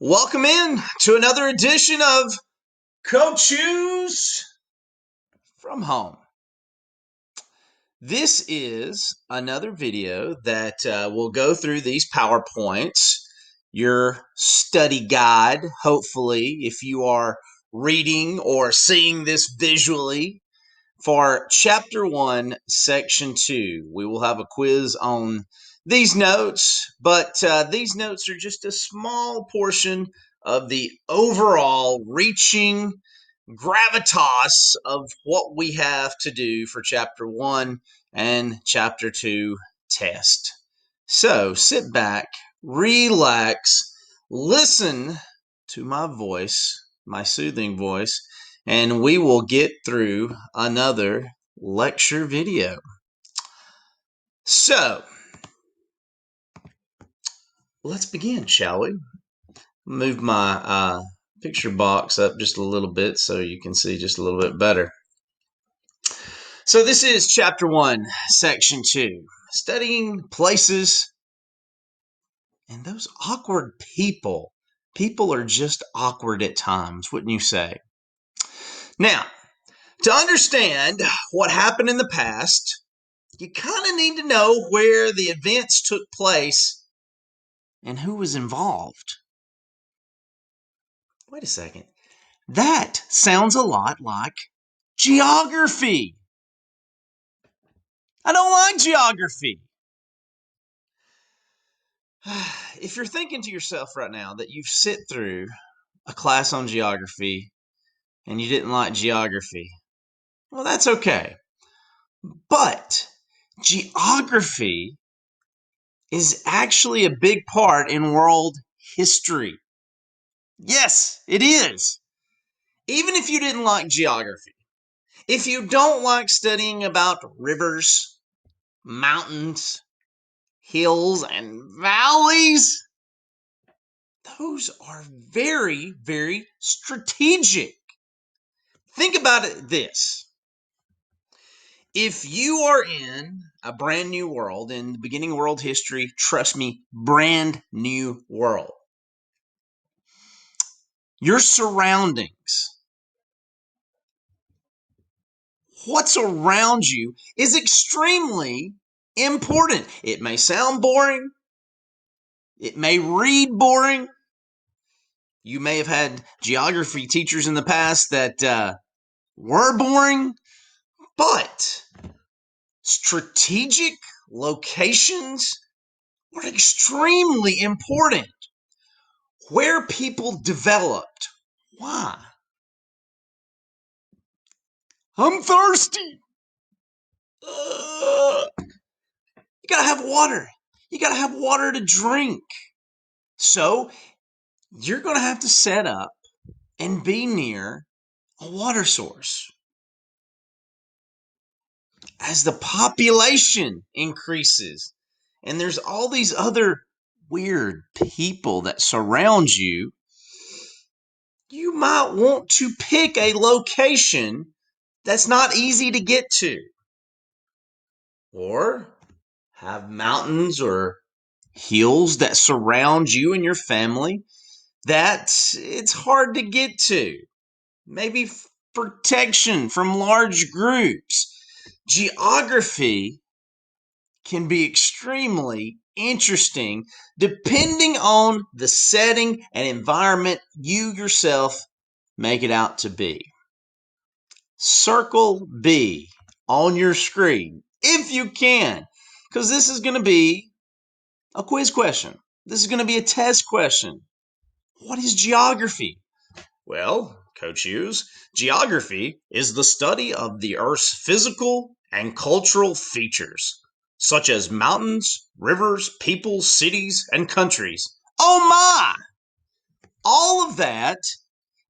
Welcome in to another edition of Choose from Home. This is another video that will go through these PowerPoints, your study guide, hopefully, if you are reading or seeing this visually. For Chapter 1, Section 2, we will have a quiz on these notes, but these notes are just a small portion of the overall reaching gravitas of what we have to do for Chapter 1 and Chapter 2 test. So sit back, relax, listen to my voice, my soothing voice, and we will get through another lecture video. So, let's begin, shall we? Move my picture box up just a little bit so you can see just a little bit better. So this is Chapter 1, Section 2, studying places and those awkward people. People are just awkward at times, wouldn't you say? Now, to understand what happened in the past, you kind of need to know where the events took place and who was involved. Wait a second. That sounds a lot like geography. I don't like geography. If you're thinking to yourself right now that you've sit through a class on geography and you didn't like geography, well, that's okay. But geography is actually a big part in world history. Yes, it is. Even if you didn't like geography, if you don't like studying about rivers, mountains, hills, and valleys, those are very, very strategic. Think about it this. If you are in a brand new world, in the beginning of world history, trust me, brand new world, your surroundings, what's around you is extremely important. It may sound boring. It may read boring. You may have had geography teachers in the past that were boring, but strategic locations are extremely important. Where people developed. Why? I'm thirsty. You gotta have water. You gotta have water to drink. So you're gonna have to set up and be near a water source. As the population increases, and there's all these other weird people that surround you, you might want to pick a location that's not easy to get to. Or have mountains or hills that surround you and your family that it's hard to get to. Maybe protection from large groups. Geography can be extremely interesting depending on the setting and environment you yourself make it out to be. Circle B on your screen if you can, because this is going to be a quiz question. This is going to be a test question. What is geography? Well, Coach Hughes, geography is the study of the Earth's physical and cultural features, such as mountains, rivers, people, cities, and countries. Oh my! All of that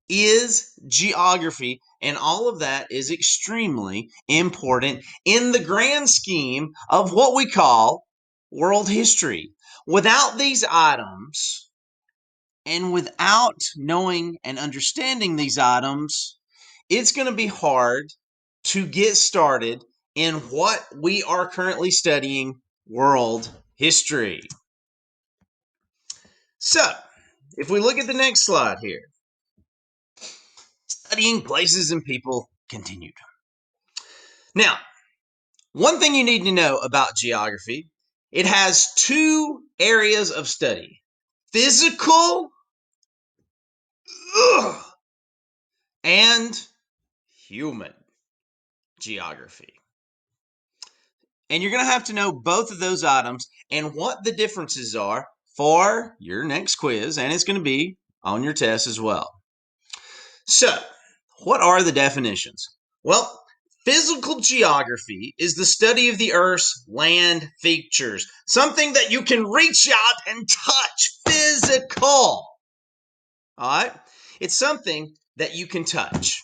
is geography, and all of that is extremely important in the grand scheme of what we call world history. Without these items, and without knowing and understanding these items, it's going to be hard to get started in what we are currently studying, world history. So, if we look at the next slide here, studying places and people continued. Now, one thing you need to know about geography, it has two areas of study: physical and human geography. And you're going to have to know both of those items and what the differences are for your next quiz, and it's going to be on your test as well. So, what are the definitions? Well, physical geography is the study of the Earth's land features, something that you can reach out and touch. Physical. All right? It's something that you can touch.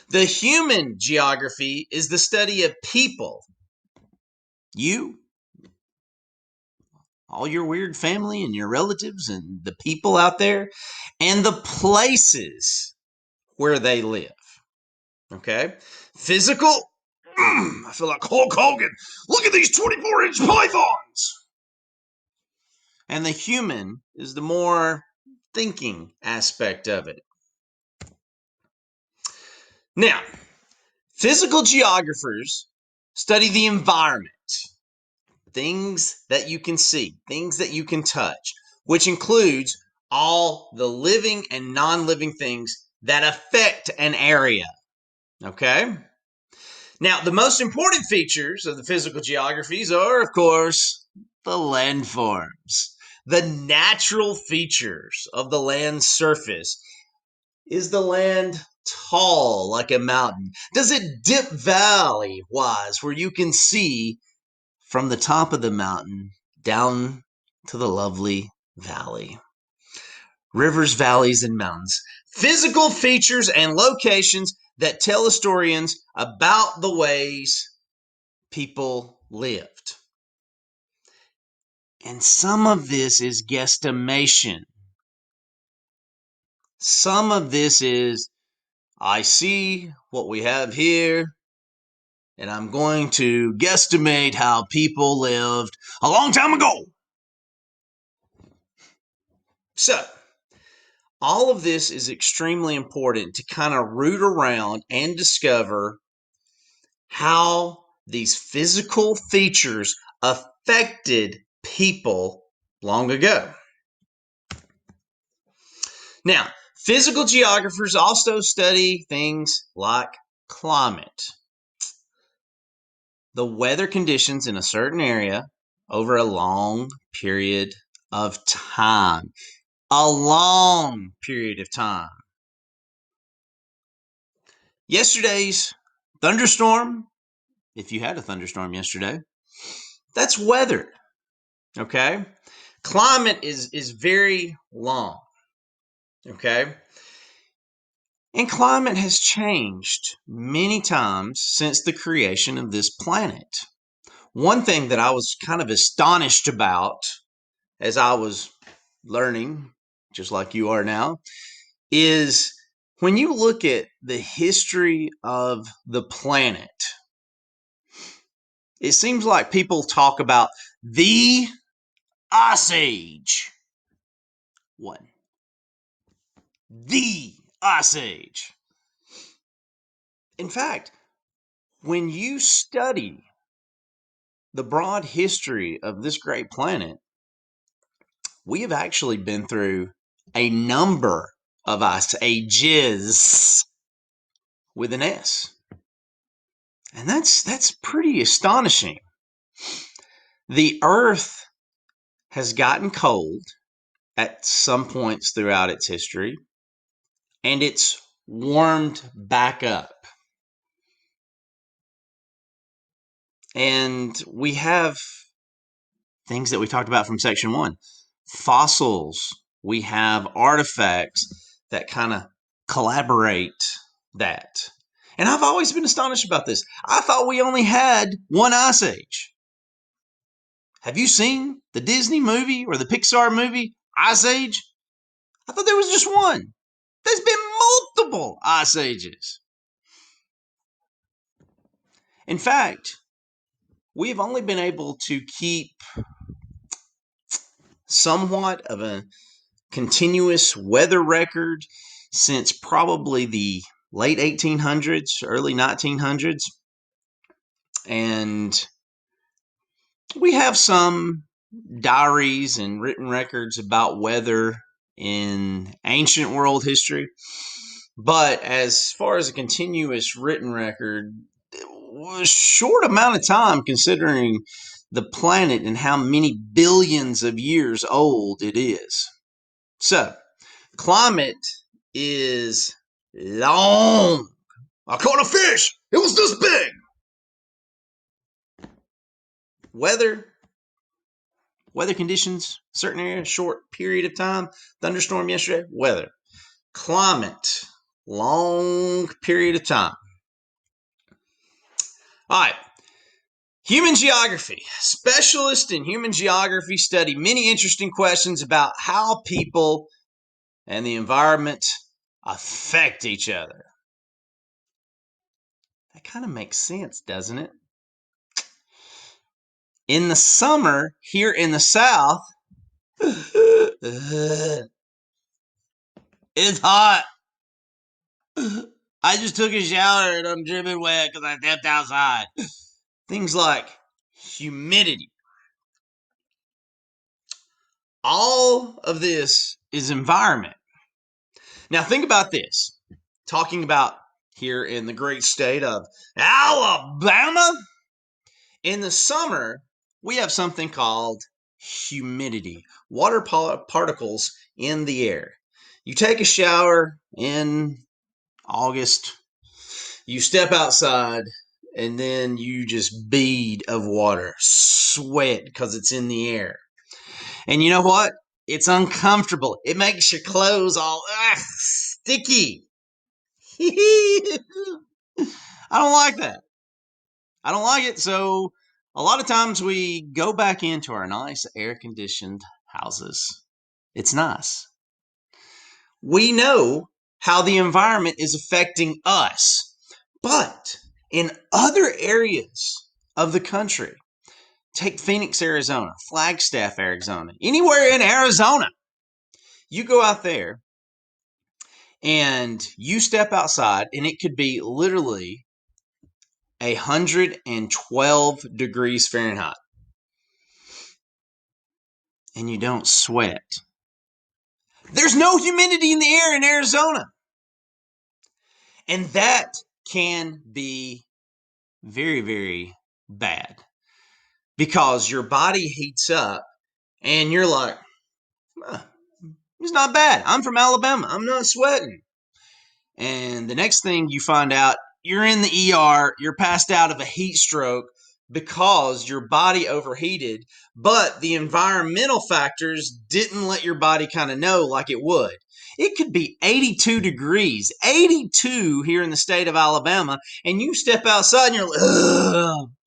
The human geography is the study of people. You, all your weird family and your relatives and the people out there, and the places where they live. Okay? Physical, I feel like Hulk Hogan. Look at these 24-inch pythons. And the human is the more thinking aspect of it. Now, physical geographers study the environment, things that you can see, things that you can touch, which includes all the living and non-living things that affect an area. Okay? Now, the most important features of the physical geographies are, of course, the landforms. The natural features of the land surface. Is the land tall like a mountain? Does it dip valley-wise where you can see from the top of the mountain down to the lovely valley? Rivers, valleys, and mountains. Physical features and locations that tell historians about the ways people lived. And some of this is guesstimation. Some of this is, I see what we have here, and I'm going to guesstimate how people lived a long time ago. So, all of this is extremely important to kind of root around and discover how these physical features affected people long ago. Now, physical geographers also study things like climate, the weather conditions in a certain area over a long period of time. A long period of time. Yesterday's thunderstorm, if you had a thunderstorm yesterday, that's weather. Okay? Climate is very long. Okay? And climate has changed many times since the creation of this planet. One thing that I was kind of astonished about as I was learning, just like you are now, is when you look at the history of the planet, it seems like people talk about the Ice Age. One. The Ice Age. In fact, when you study the broad history of this great planet, we have actually been through a number of ice ages with an S. And that's pretty astonishing. The Earth has gotten cold at some points throughout its history, and it's warmed back up. And we have things that we talked about from section 1. Fossils. We have artifacts that kind of collaborate that. And I've always been astonished about this. I thought we only had one ice age. Have you seen the Disney movie or the Pixar movie, Ice Age? I thought there was just one. There's been multiple ice ages. In fact, we've only been able to keep somewhat of continuous weather record since probably the late 1800s, early 1900s. And we have some diaries and written records about weather in ancient world history. But as far as a continuous written record, it was a short amount of time considering the planet and how many billions of years old it is. So, climate is long. I caught a fish. It was this big. Weather conditions, certain area, short period of time. Thunderstorm yesterday, weather. Climate, long period of time. All right. Human geography. Specialists in human geography study many interesting questions about how people and the environment affect each other. That kind of makes sense, doesn't it? In the summer here in the South, it's hot. I just took a shower and I'm dripping wet because I stepped outside. Things like humidity. All of this is environment. Now think about this. Talking about here in the great state of Alabama, in the summer, we have something called humidity, water particles in the air. You take a shower in August, you step outside, and then you just bead of water, sweat because it's in the air. And you know what? It's uncomfortable. It makes your clothes all sticky. I don't like that. I don't like it. So a lot of times we go back into our nice air conditioned houses. It's nice. We know how the environment is affecting us. But in other areas of the country, take Phoenix, Arizona, Flagstaff, Arizona, anywhere in Arizona, you go out there and you step outside and it could be literally 112 degrees Fahrenheit and you don't sweat. There's no humidity in the air in Arizona. And that can be very, very bad because your body heats up and you're like, it's not bad. I'm from Alabama. I'm not sweating. And the next thing you find out, you're in the ER, you're passed out of a heat stroke because your body overheated, but the environmental factors didn't let your body kind of know like it would. It could be 82 degrees, 82 here in the state of Alabama, and you step outside and you're like,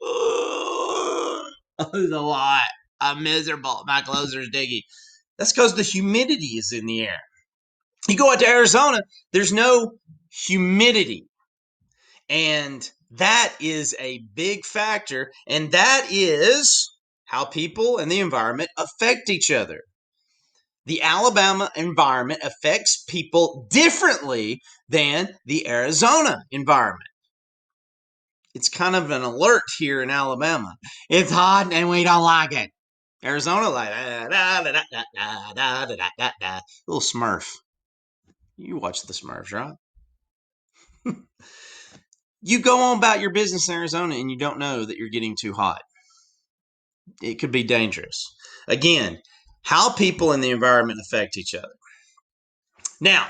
ugh, it's a lot. I'm miserable. My clothes are sticky. That's because the humidity is in the air. You go out to Arizona, there's no humidity. And that is a big factor. And that is how people and the environment affect each other. The Alabama environment affects people differently than the Arizona environment. It's kind of an alert here in Alabama. It's hot and we don't like it. Arizona, like, little Smurf. You watch the Smurfs, right? You go on about your business in Arizona and you don't know that you're getting too hot. It could be dangerous. Again, how people and the environment affect each other. Now,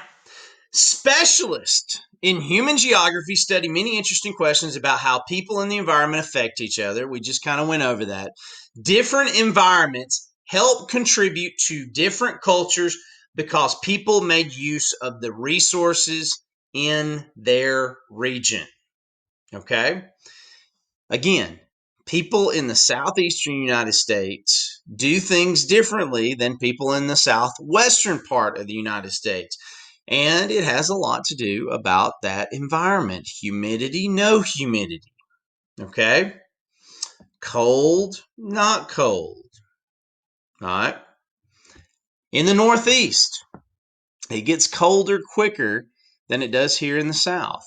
specialists in human geography study many interesting questions about how people and the environment affect each other. We just kind of went over that. Different environments help contribute to different cultures because people made use of the resources in their region. Okay? Again, people in the southeastern United States do things differently than people in the southwestern part of the United States. And it has a lot to do about that environment. Humidity, no humidity. Okay? Cold, not cold. All right? In the Northeast, it gets colder quicker than it does here in the South.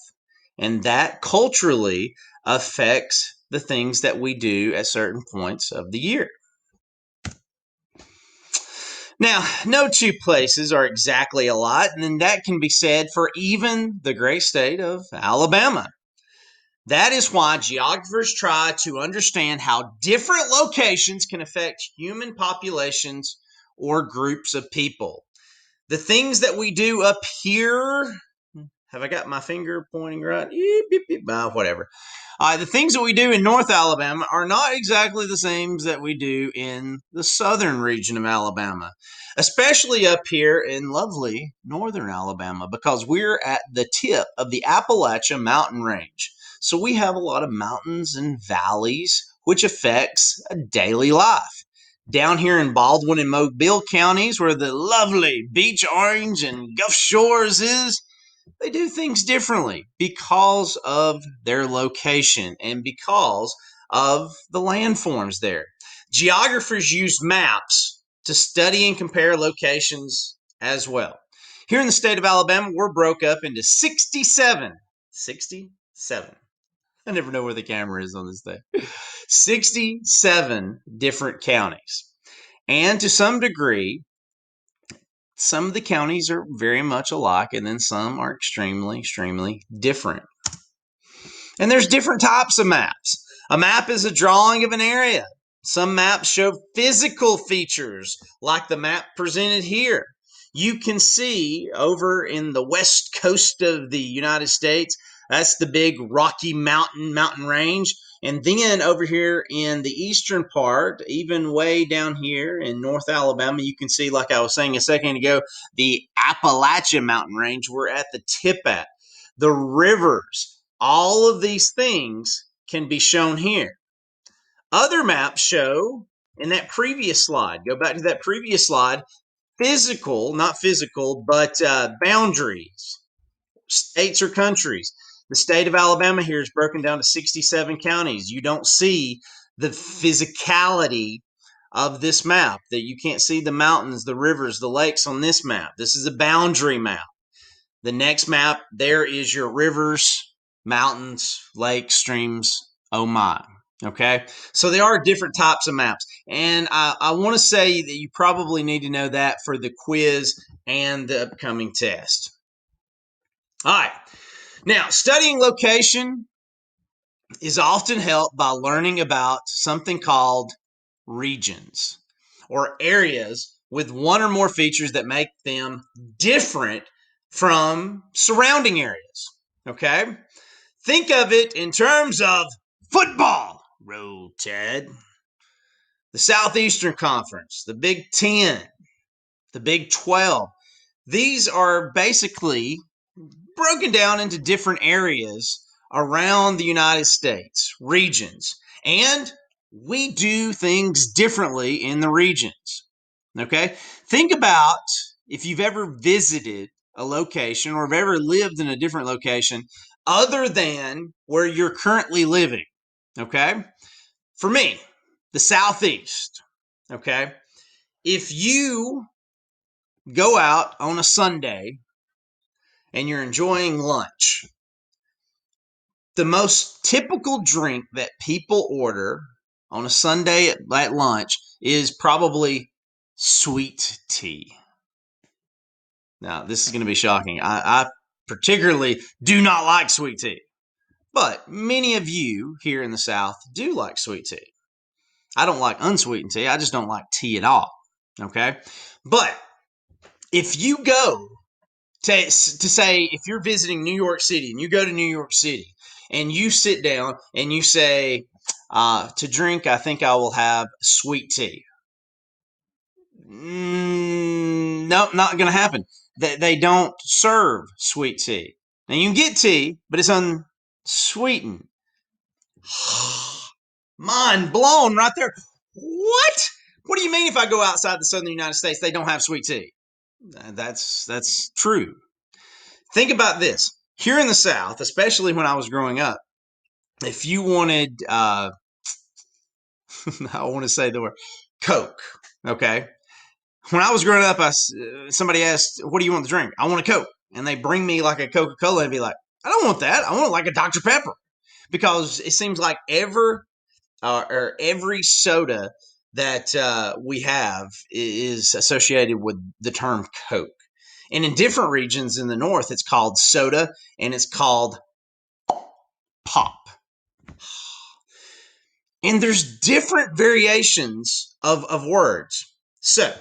And that culturally affects the things that we do at certain points of the year. Now, no two places are exactly alike, and that can be said for even the great state of Alabama. That is why geographers try to understand how different locations can affect human populations or groups of people. The things that we do up here, have I got my finger pointing right? Whatever. The things that we do in North Alabama are not exactly the same that we do in the southern region of Alabama, especially up here in lovely northern Alabama, because we're at the tip of the Appalachia mountain range. So we have a lot of mountains and valleys, which affects daily life. Down here in Baldwin and Mobile counties, where the lovely Beach Orange and Gulf Shores is, they do things differently because of their location and because of the landforms there. Geographers use maps to study and compare locations as well. Here in the state of Alabama, we're broke up into 67. I never know where the camera is on this thing. 67 different counties. And to some degree, some of the counties are very much alike, and then some are extremely, extremely different. And there's different types of maps. A map is a drawing of an area. Some maps show physical features, like the map presented here. You can see over in the west coast of the United States, that's the big Rocky mountain range. And then over here in the eastern part, even way down here in North Alabama, you can see, like I was saying a second ago, the Appalachia mountain range we're at the tip at. The rivers, all of these things can be shown here. Other maps show in that previous slide, go back to that previous slide, not physical, but boundaries, states or countries. The state of Alabama here is broken down to 67 counties. You don't see the physicality of this map, that you can't see the mountains, the rivers, the lakes on this map. This is a boundary map. The next map, there is your rivers, mountains, lakes, streams. Oh my. Okay. So there are different types of maps. And I want to say that you probably need to know that for the quiz and the upcoming test. All right. Now, studying location is often helped by learning about something called regions, or areas with one or more features that make them different from surrounding areas. Okay? Think of it in terms of football. Roll Ted. The Southeastern Conference, the Big Ten, the Big 12. These are basically broken down into different areas around the United States, regions. And we do things differently in the regions. Okay? Think about if you've ever visited a location or have ever lived in a different location other than where you're currently living. Okay? For me, the Southeast. Okay? If you go out on a Sunday and you're enjoying lunch, the most typical drink that people order on a Sunday at lunch is probably sweet tea. Now, this is going to be shocking. I particularly do not like sweet tea, but many of you here in the South do like sweet tea. I don't like unsweetened tea. I just don't like tea at all. Okay? But if you go to say, if you're visiting New York City and you go to New York City and you sit down and you say, to drink, I think I will have sweet tea. No, not going to happen. They don't serve sweet tea. Now you can get tea, but it's unsweetened. Mind blown right there. What? What do you mean if I go outside the southern United States, they don't have sweet tea? That's true. Think about this. Here in the South, especially when I was growing up, if you wanted, I want to say the word Coke, okay? When I was growing up, somebody asked, "What do you want to drink?" I want a Coke, and they bring me like a Coca-Cola and be like, "I don't want that. I want like a Dr Pepper," because it seems like every soda that we have is associated with the term Coke. And in different regions in the North, it's called soda and it's called pop. And there's different variations of words. So,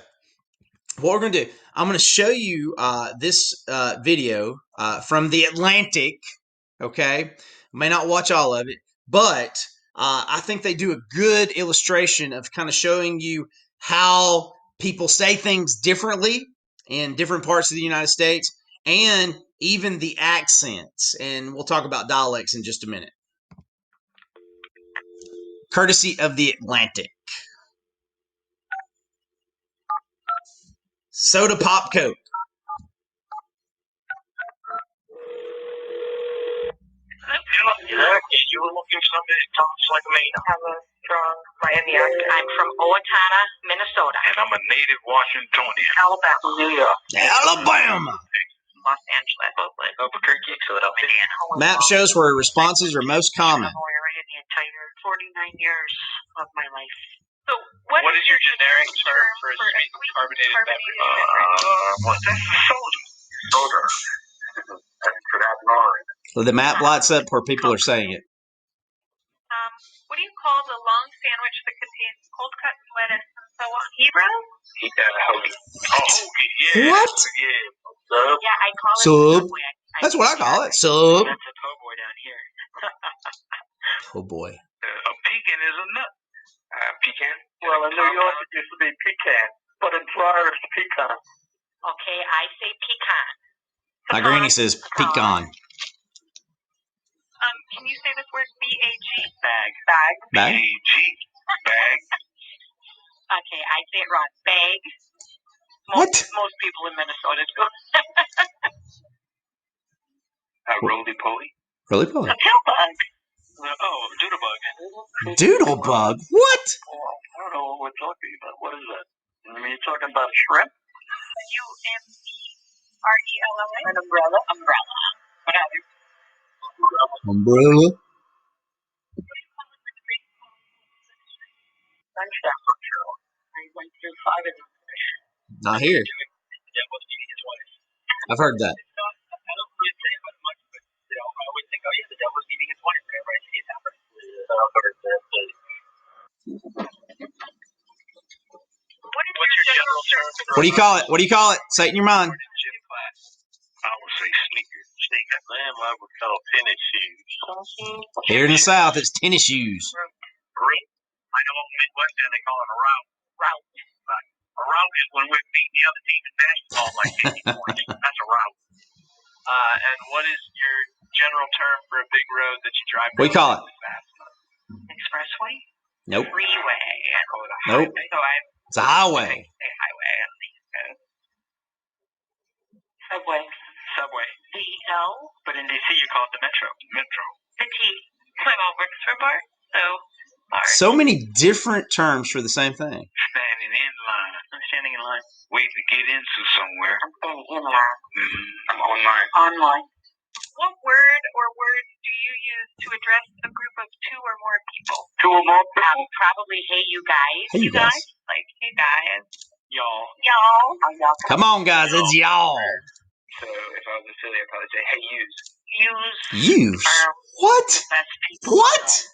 what we're going to do, I'm going to show you this video from the Atlantic. Okay, may not watch all of it, but I think they do a good illustration of kind of showing you how people say things differently in different parts of the United States, and even the accents. And we'll talk about dialects in just a minute. Courtesy of the Atlantic. Soda pop Coke. You were looking for somebody that talks like me. I have a strong Miami accent. I'm from Owatonna, Minnesota. And I'm a native Washingtonian. Alabama. New York. Alabama. Los Angeles. Albuquerque, Philadelphia. Map shows where responses are most common. The entire 49 years of my life. So what is your generic term for a sweet carbonated beverage? Well, that's soda. Soda. For that long. So the map lights up where people are saying it. What do you call the long sandwich that contains cold cut lettuce and so on? Hebrew? Hoagie. Oh, hoagie, yeah. What? Yeah. Sub? Yeah, I call it Sub. Subway. That's what I call it. Sub. That's a po' boy down here. Oh boy. A pecan is a nut. Pecan? Well, in New York it used to be pecan, but in Florida it's pecan. Okay, I say pecan. My granny says pecan. Can you say this word B-A-G? Bag. Bag. Bag? B-A-G. Bag. Okay, I say it wrong. Bag. What? Most people in Minnesota do. Roly-poly. Roly-poly. A tail bug. Oh, doodlebug. Doodlebug? What? Oh, I don't know what we're talking about. What is that? I mean, you're talking about shrimp? U-M-B-R-E-L-L-A? An umbrella? Umbrella. What other? Umbrella. I went through 5 of them. Not here. The devil was meeting his wife. I've heard that. I don't really say about much, but I always think, oh yeah, the devil was meeting his wife whenever I see it happen. What's your general term for What do you call it? What do you call it? Say it in your mind. gym class? I would say sneakers. Sneakers. I would call tennis shoes. Here in the South, it's tennis shoes. Route. I know in Midwestern they call it a route. Route. Right. A route is when we're beating the other team in basketball by 50 points. That's a route. And what is your general term for a big road that you drive What do you call it? fast? Expressway? Nope. Freeway. I call it a Nope. highway. So I It's a highway. say highway. Subway. Subway. D-L. But in D.C. you call it the Metro. Metro. The T. My mom works for BART, so BART. So many different terms for the same thing. Standing in line. I'm standing in line. Waiting to get into somewhere. I'm standing in line. I'm online. Online. What word or words do you use to address a group of 2 or more people? 2 or more people? Probably, hey, you guys. Hey, you guys. Like, hey, guys. Y'all. Y'all. Come on, guys. It's y'all. So if I was in Philly, I'd probably say, hey, use. Use? What? The best people. What?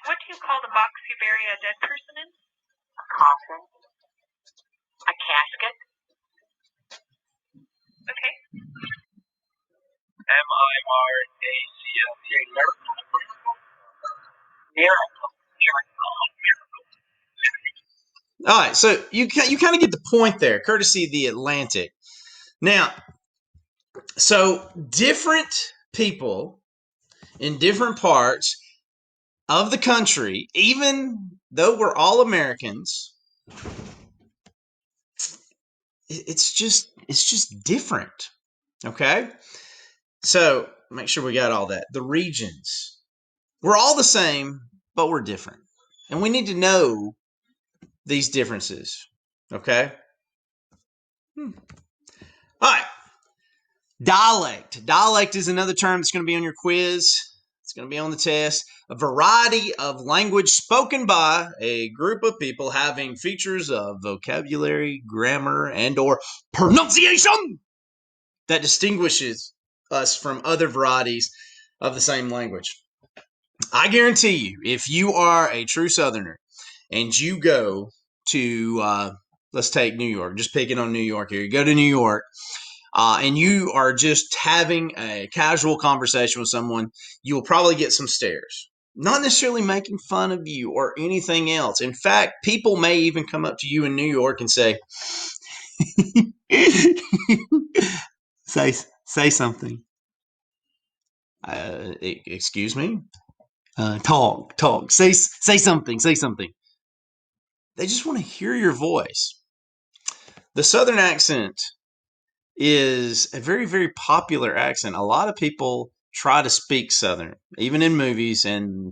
What do you call the box you bury a dead person in? A coffin. A casket. Okay. M-I-R-A-C-L. Miracle. All right, so you kind of get the point there, courtesy of the Atlantic. Now, so different people in different parts of the country, even though we're all Americans, it's just different. Okay? So, make sure we got all that. The regions. We're all the same, but we're different. And we need to know these differences. Okay? All right. Dialect. Dialect is another term that's going to be on your quiz. It's going to be on the test. A variety of language spoken by a group of people having features of vocabulary, grammar, and or pronunciation that distinguishes us from other varieties of the same language. I guarantee you, if you are a true Southerner and you go to, let's take New York, just picking on New York here, you go to New York and you are just having a casual conversation with someone, you will probably get some stares. Not necessarily making fun of you or anything else. In fact, people may even come up to you in New York and say, say something. Excuse me? Talk. Say something. Say something. They just want to hear your voice. The Southern accent is a very, very popular accent. A lot of people try to speak Southern, even in movies, and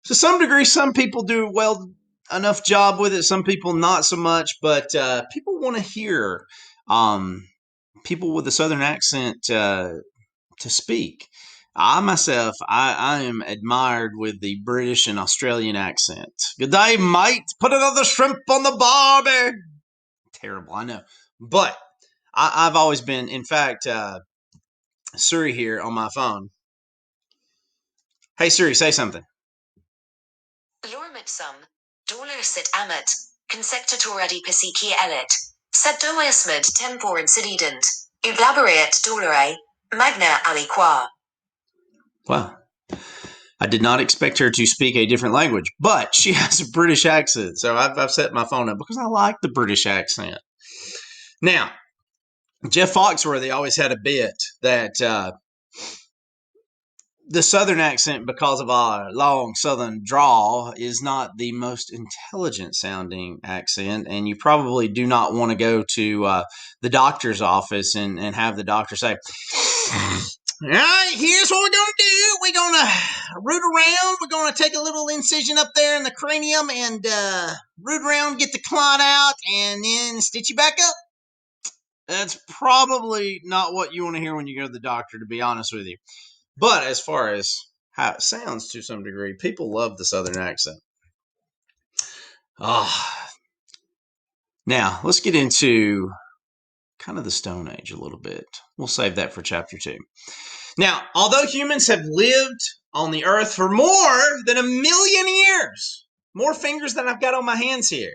to some degree, some people do well enough job with it. Some people not so much, but people want to hear um, people with a Southern accent to speak. I myself, I am admired with the British and Australian accent. Good day, mate. Put another shrimp on the barbie. Terrible, I know, but I've always been. In fact, Siri here on my phone. Hey Siri, say something. Lormitsum, Dorlersit Amat, Consectatoradi Pasiki Elit, Septoiasmid Tempor Incident, Elaborate Dolore, Magna Aliqua. Wow. I did not expect her to speak a different language, but she has a British accent. So I've set my phone up because I like the British accent. Now, Jeff Foxworthy always had a bit that the Southern accent, because of our long Southern drawl, is not the most intelligent sounding accent. And you probably do not want to go to the doctor's office and have the doctor say, all right, here's what we're going to do. We're going to root around. We're going to take a little incision up there in the cranium and root around, get the clot out, and then stitch you back up. That's probably not what you want to hear when you go to the doctor, to be honest with you. But as far as how it sounds to some degree, people love the Southern accent. Ah, now let's get into kind of the Stone Age a little bit. We'll save that for chapter 2. Now, although humans have lived on the earth for more than 1,000,000 years, more fingers than I've got on my hands here,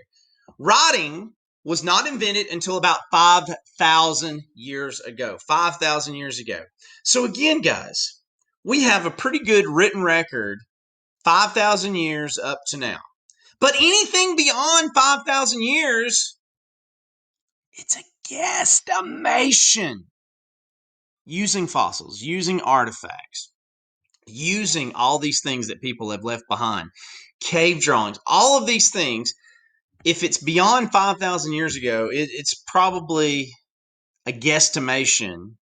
writing was not invented until about 5,000 years ago. 5,000 years ago. So again, guys, we have a pretty good written record 5,000 years up to now. But anything beyond 5,000 years, it's a guesstimation. Using fossils, using artifacts, using all these things that people have left behind, cave drawings, all of these things, if it's beyond 5,000 years ago, it's probably a guesstimation,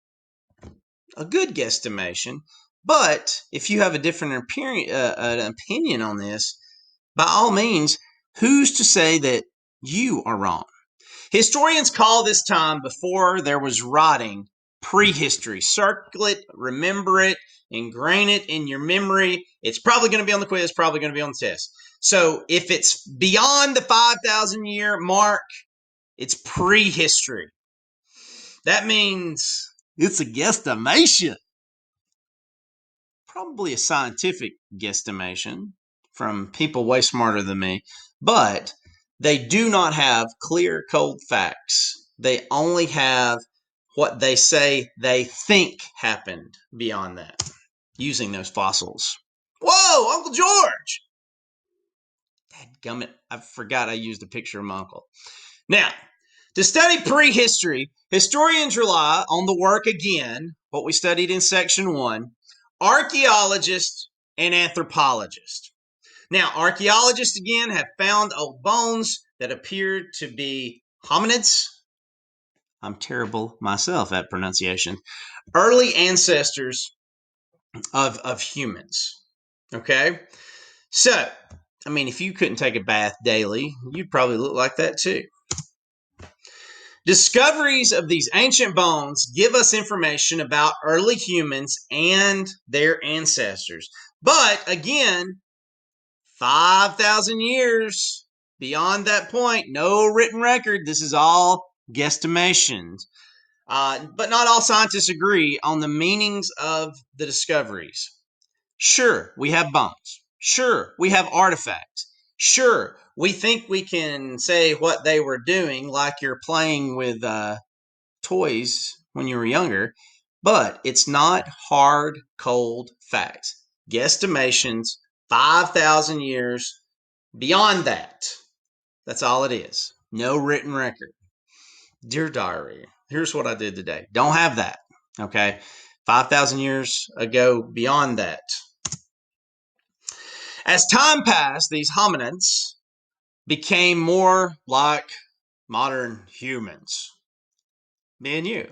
a good guesstimation. But if you have a different opinion on this, by all means, who's to say that you are wrong? Historians call this time before there was writing prehistory. Circle it, remember it, ingrain it in your memory. It's probably going to be on the quiz, probably going to be on the test. So if it's beyond the 5,000 year mark, it's prehistory. That means it's a guesstimation. Probably a scientific guesstimation from people way smarter than me, but they do not have clear, cold facts. They only have what they say they think happened beyond that using those fossils. Whoa, Uncle George! Dadgummit, I forgot I used a picture of my uncle. Now, to study prehistory, historians rely on the work again, what we studied in section 1, archaeologists and anthropologists. Now, archaeologists again have found old bones that appear to be hominids. I'm terrible myself at pronunciation. Early ancestors of humans. Okay? So, I mean, if you couldn't take a bath daily, you'd probably look like that too. Discoveries of these ancient bones give us information about early humans and their ancestors. But again, 5,000 years beyond that point, no written record. This is all guesstimations. But not all scientists agree on the meanings of the discoveries. Sure, we have bones. Sure, we have artifacts. Sure, we think we can say what they were doing, like you're playing with toys when you were younger, but it's not hard, cold facts. Guesstimations, 5,000 years beyond that. That's all it is. No written record. Dear diary, here's what I did today. Don't have that. Okay. 5,000 years ago, beyond that. As time passed, these hominids became more like modern humans. Me and you.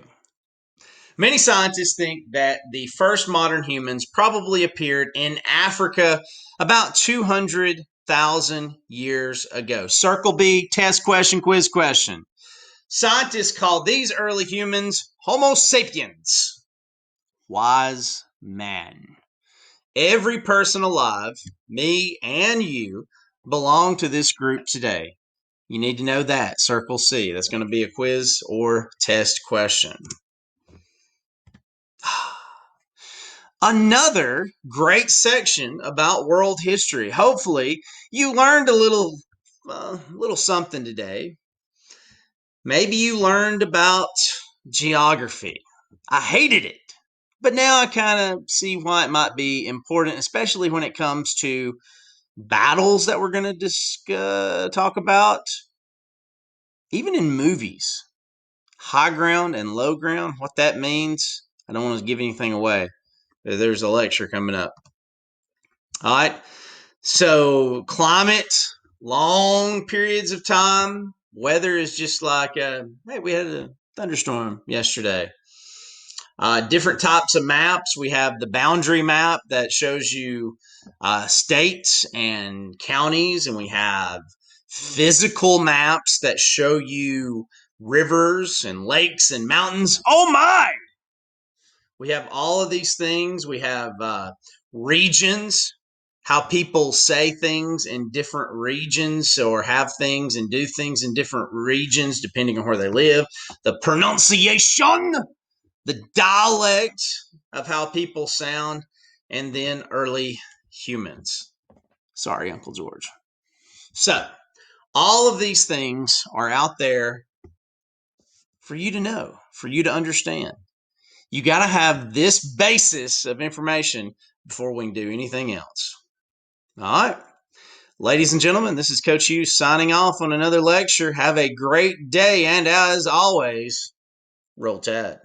Many scientists think that the first modern humans probably appeared in Africa about 200,000 years ago. Circle B, test question, quiz question. Scientists call these early humans Homo sapiens, wise man. Every person alive, me and you, belong to this group today. You need to know that. Circle C. That's going to be a quiz or test question. Another great section about world history. Hopefully, you learned a little something today. Maybe you learned about geography. I hated it, but now I kind of see why it might be important, especially when it comes to battles that we're going to talk about, even in movies. High ground and low ground, what that means. I don't want to give anything away. There's a lecture coming up. All right. So, climate, long periods of time. Weather is just like, hey, we had a thunderstorm yesterday. Different types of maps. We have the boundary map that shows you states and counties, and we have physical maps that show you rivers and lakes and mountains. Oh my! We have all of these things. We have regions, how people say things in different regions or have things and do things in different regions depending on where they live. The pronunciation, the dialect of how people sound, and then early humans. Sorry, Uncle George. So, all of these things are out there for you to know, for you to understand. You got to have this basis of information before we can do anything else. All right. Ladies and gentlemen, this is Coach Hughes signing off on another lecture. Have a great day, and as always, roll tide.